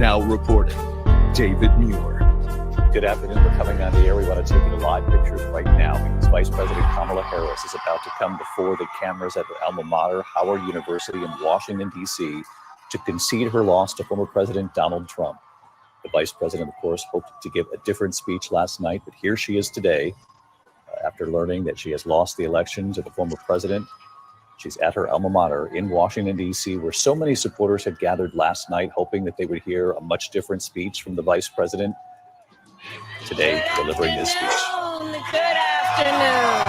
Now reporting, David Muir. Good afternoon. We're coming on the air. We want to take you to live pictures right now because Vice President Kamala Harris is about to come before the cameras at her alma mater, Howard University in Washington, D.C., to concede her loss to former President Donald Trump. The vice president, of course, hoped to give a different speech last night, but here she is today after learning that she has lost the election to the former president. She's at her alma mater in Washington, D.C., where so many supporters had gathered last night, hoping that they would hear a much different speech from the vice president. Today, delivering this speech. Good afternoon.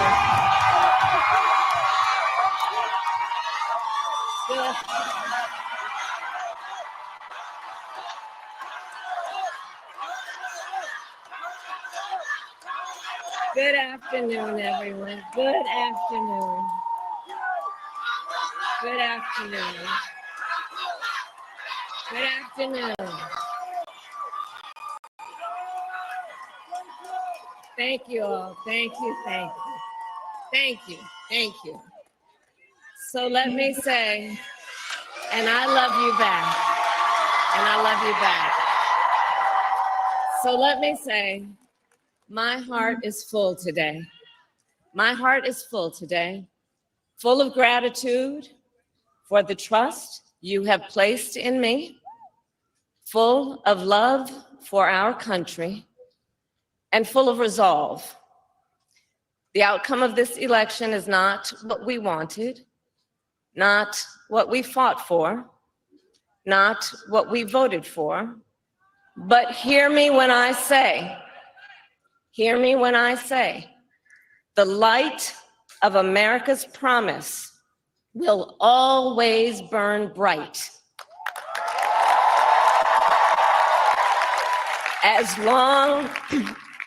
Good afternoon, everyone. Good afternoon. Good afternoon. Good afternoon. Thank you all. Thank you. Thank you. Thank you. Thank you. So let me say, and I love you back. And I love you back. So let me say, my heart is full today. My heart is full today, full of gratitude for the trust you have placed in me, full of love for our country, and full of resolve. The outcome of this election is not what we wanted, not what we fought for, not what we voted for, but hear me when I say, the light of America's promise will always burn bright. As long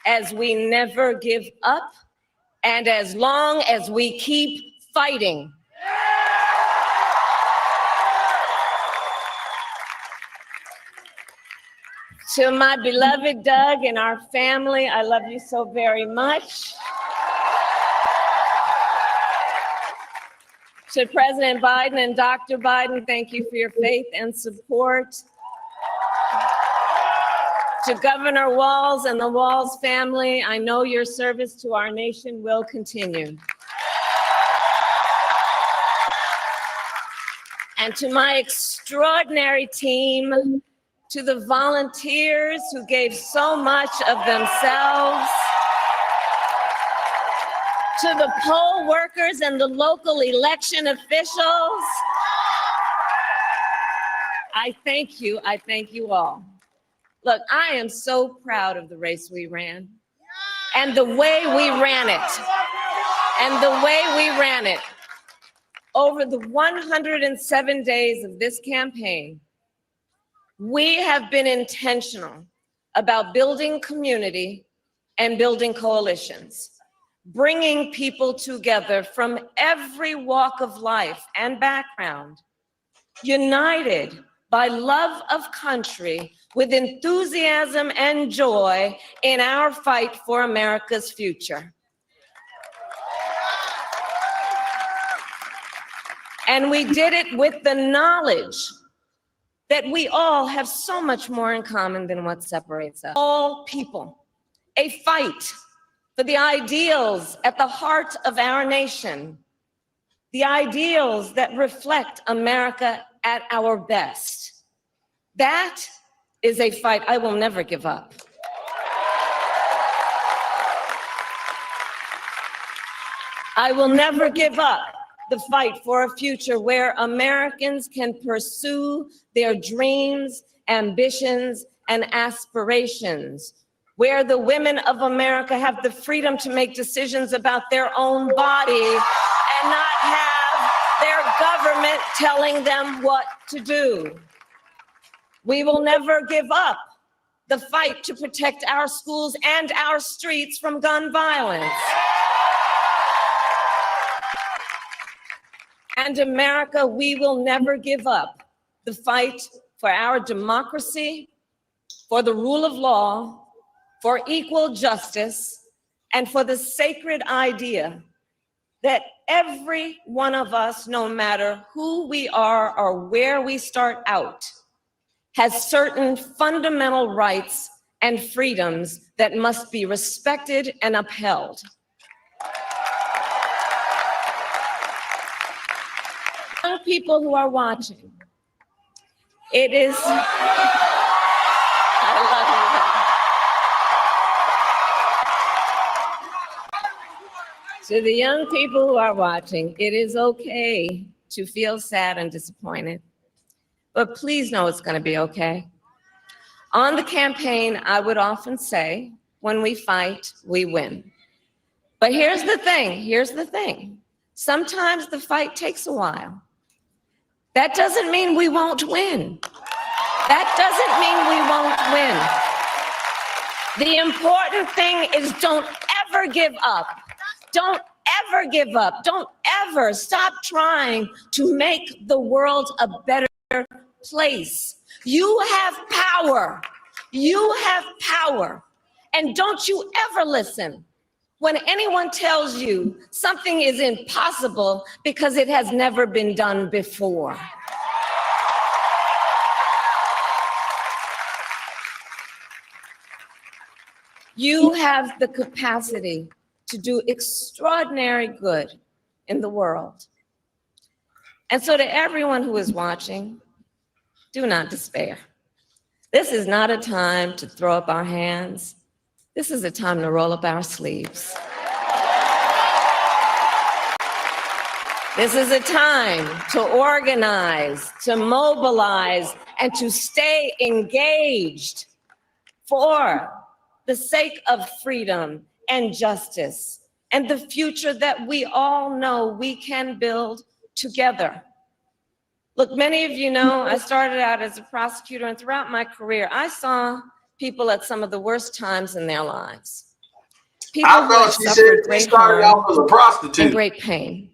as we never give up, and as long as we keep fighting. To my beloved Doug and our family, I love you so very much. To President Biden and Dr. Biden, thank you for your faith and support. To Governor Walz and the Walz family, I know your service to our nation will continue. And to my extraordinary team, to the volunteers who gave so much of themselves, to the poll workers and the local election officials, I thank you all. Look, I am so proud of the race we ran and the way we ran it. Over the 107 days of this campaign, we have been intentional about building community and building coalitions, bringing people together from every walk of life and background, united by love of country with enthusiasm and joy in our fight for America's future. And we did it with the knowledge that we all have so much more in common than what separates us. All people, a fight for the ideals at the heart of our nation, the ideals that reflect America at our best. That is a fight I will never give up. I will never give up the fight for a future where Americans can pursue their dreams, ambitions, and aspirations, where the women of America have the freedom to make decisions about their own body and not have their government telling them what to do. We will never give up the fight to protect our schools and our streets from gun violence. And America, we will never give up the fight for our democracy, for the rule of law, for equal justice, and for the sacred idea that every one of us, no matter who we are or where we start out, has certain fundamental rights and freedoms that must be respected and upheld. Young people who are watching, it is, I love you. To the young people who are watching, it is okay to feel sad and disappointed, but please know it's going to be okay. On the campaign, I would often say, when we fight, we win. But here's the thing. Sometimes the fight takes a while. That doesn't mean we won't win. That doesn't mean we won't win. The important thing is don't ever give up. Don't ever give up. Don't ever stop trying to make the world a better place. You have power. You have power. And don't you ever listen when anyone tells you something is impossible because it has never been done before. You have the capacity to do extraordinary good in the world. And so to everyone who is watching, do not despair. This is not a time to throw up our hands. This is a time to roll up our sleeves. This is a time to organize, to mobilize, and to stay engaged for the sake of freedom and justice and the future that we all know we can build together. Look, many of you know I started out as a prosecutor, and throughout my career, I saw people at some of the worst times in their lives. People I thought she said she started out as a prostitute. And great pain.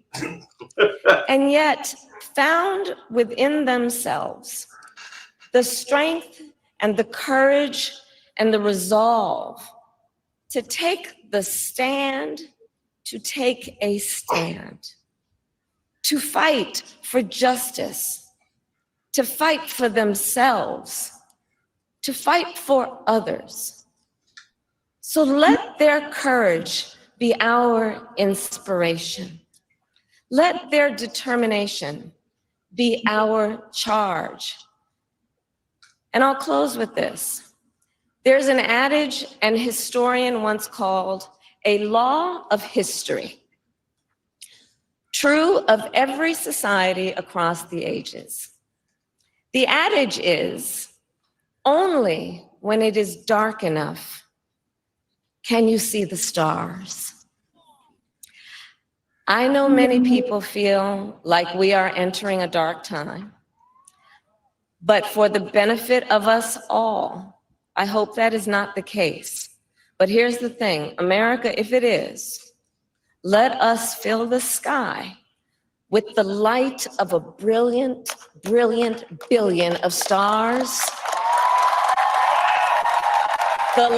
And yet found within themselves the strength and the courage and the resolve to take the stand, to take a stand, to fight for justice, to fight for themselves, to fight for others. So let their courage be our inspiration. Let their determination be our charge. And I'll close with this. There's an adage an historian once called a law of history, true of every society across the ages. The adage is, only when it is dark enough can you see the stars. I know many people feel like we are entering a dark time, but for the benefit of us all, I hope that is not the case. But here's the thing, America, if it is, let us fill the sky with the light of a brilliant, brilliant billion of stars. The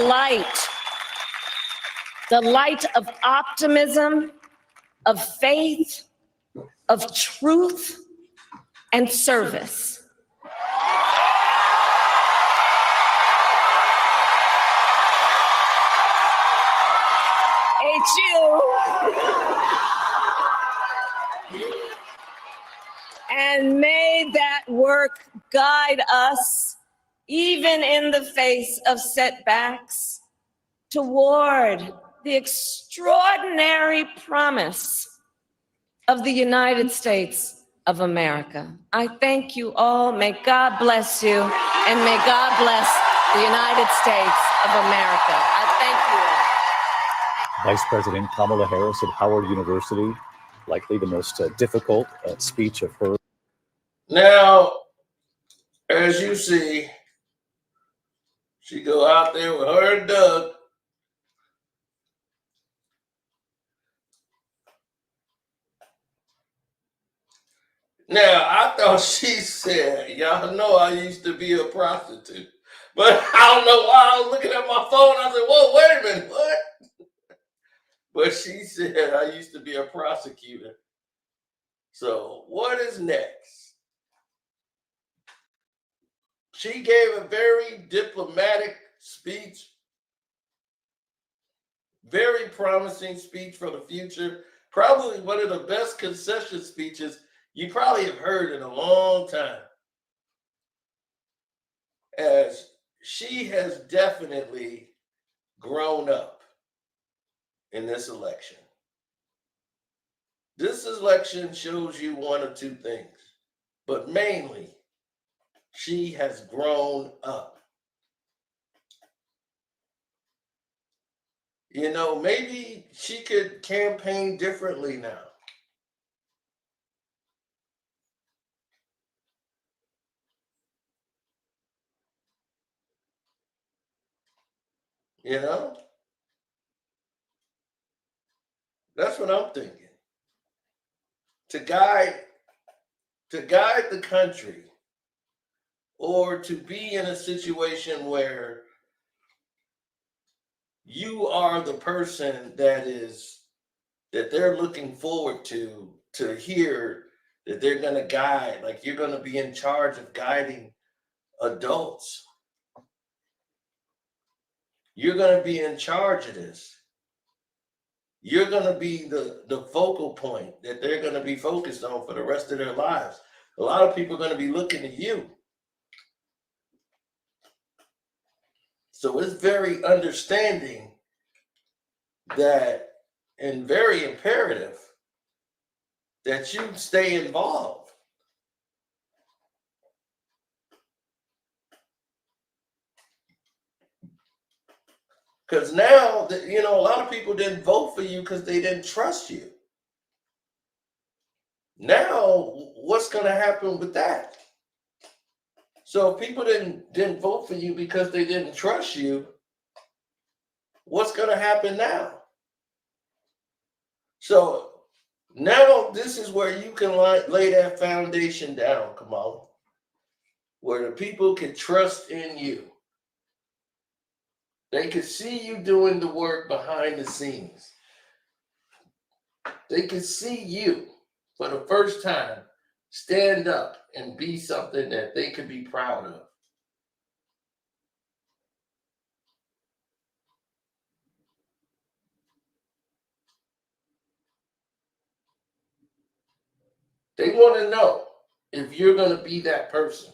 light of optimism, of faith, of truth, and service. And may that work guide us, even in the face of setbacks, toward the extraordinary promise of the United States of America. I thank you all. May God bless you, and may God bless the United States of America. I thank you all. Vice President Kamala Harris at Howard University, likely the most difficult speech of her. Now, as you see, she go out there with her and Doug. Now, I thought she said, y'all know I used to be a prostitute. But I don't know why I was looking at my phone. I said, whoa, wait a minute, what? But she said, I used to be a prosecutor. So what is next? She gave a very diplomatic speech, very promising speech for the future. Probably one of the best concession speeches you probably have heard in a long time. As she has definitely grown up in this election. This election shows you one of two things, but mainly she has grown up. You know, maybe she could campaign differently now. You know, that's what I'm thinking. To guide the country, or to be in a situation where you are the person that they're looking forward to hear that they're going to guide, like you're going to be in charge of guiding adults. You're going to be in charge of this. You're going to be the focal point that they're going to be focused on for the rest of their lives. A lot of people are going to be looking at you. So it's very understanding that, and very imperative that you stay involved. Because now, you know, a lot of people didn't vote for you because they didn't trust you. Now, what's going to happen with that? So if people didn't vote for you because they didn't trust you, what's going to happen now? So now this is where you can lay that foundation down, Kamala, where the people can trust in you. They can see you doing the work behind the scenes. They can see you for the first time stand up and be something that they could be proud of. They want to know if you're going to be that person.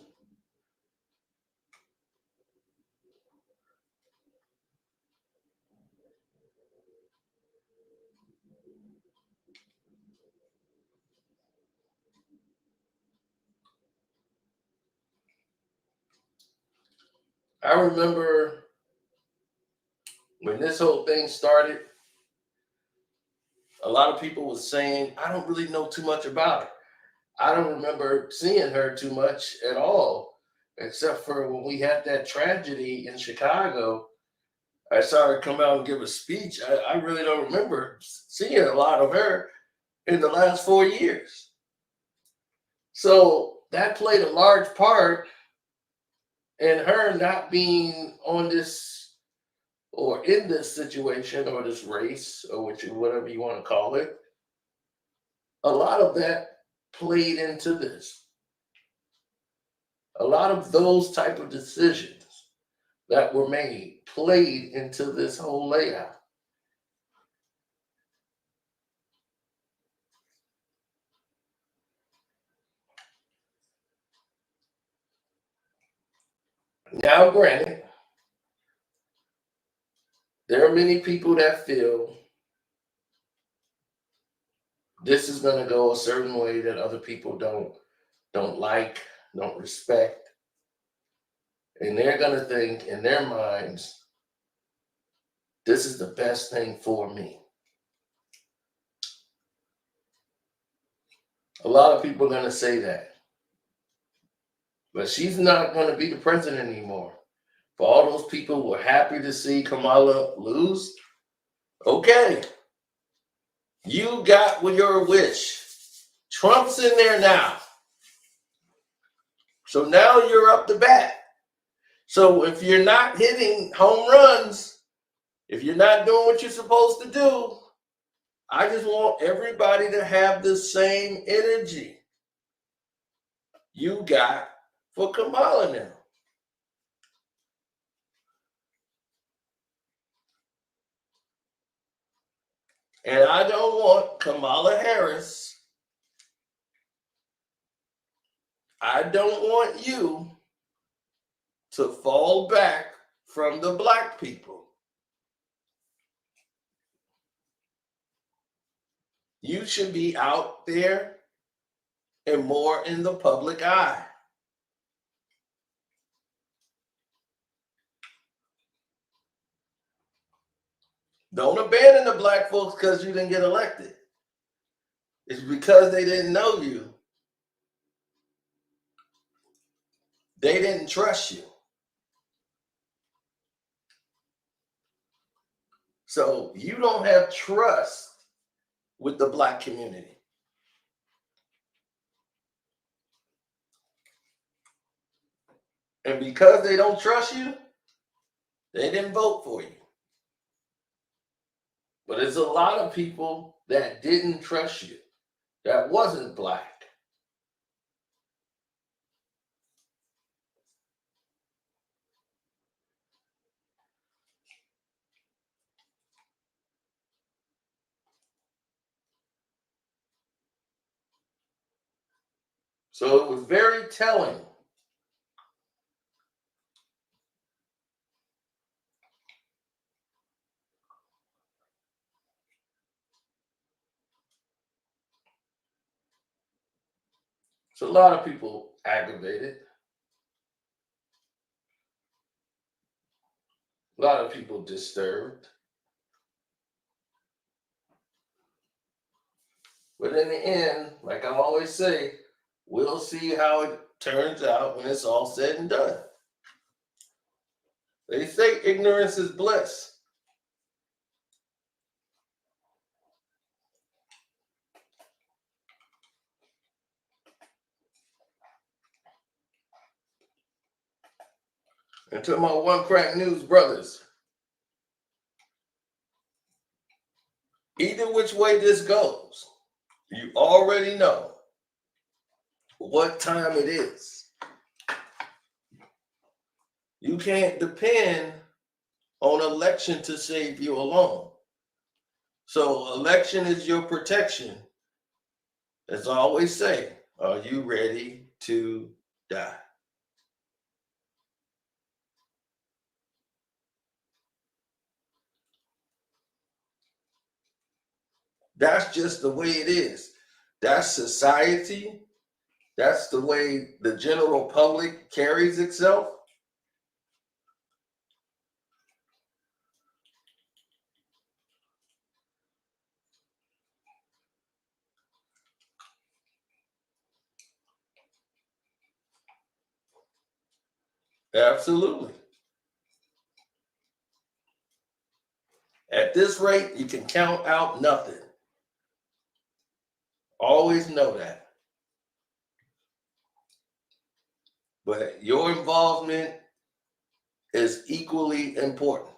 I remember when this whole thing started, a lot of people were saying, I don't really know too much about her. I don't remember seeing her too much at all, except for when we had that tragedy in Chicago. I saw her come out and give a speech. I really don't remember seeing a lot of her in the last 4 years. So that played a large part in her not being on this or in this situation or this race or whatever you want to call it. A lot of that played into this. A lot of those type of decisions that were made played into this whole layout. Now, granted, there are many people that feel this is going to go a certain way that other people don't like, don't respect. And they're going to think in their minds, this is the best thing for me. A lot of people are going to say that. But she's not going to be the president anymore. For all those people who were happy to see Kamala lose, okay. You got your wish. Trump's in there now. So now you're up to bat. So if you're not hitting home runs, if you're not doing what you're supposed to do, I just want everybody to have the same energy you got for Kamala now. And I don't want Kamala Harris. I don't want you to fall back from the black people. You should be out there and more in the public eye. Don't abandon the black folks because you didn't get elected. It's because they didn't know you. They didn't trust you. So you don't have trust with the black community. And because they don't trust you, they didn't vote for you. But there's a lot of people that didn't trust you, that wasn't black. So it was very telling. So a lot of people aggravated. A lot of people disturbed. But in the end, like I always say, we'll see how it turns out when it's all said and done. They say ignorance is bliss. And to my One Crack News brothers, either which way this goes, you already know what time it is. You can't depend on election to save you alone. So election is your protection. As I always say, are you ready to die? That's just the way it is. That's society. That's the way the general public carries itself. Absolutely. At this rate, you can count out nothing. Always know that. But your involvement is equally important.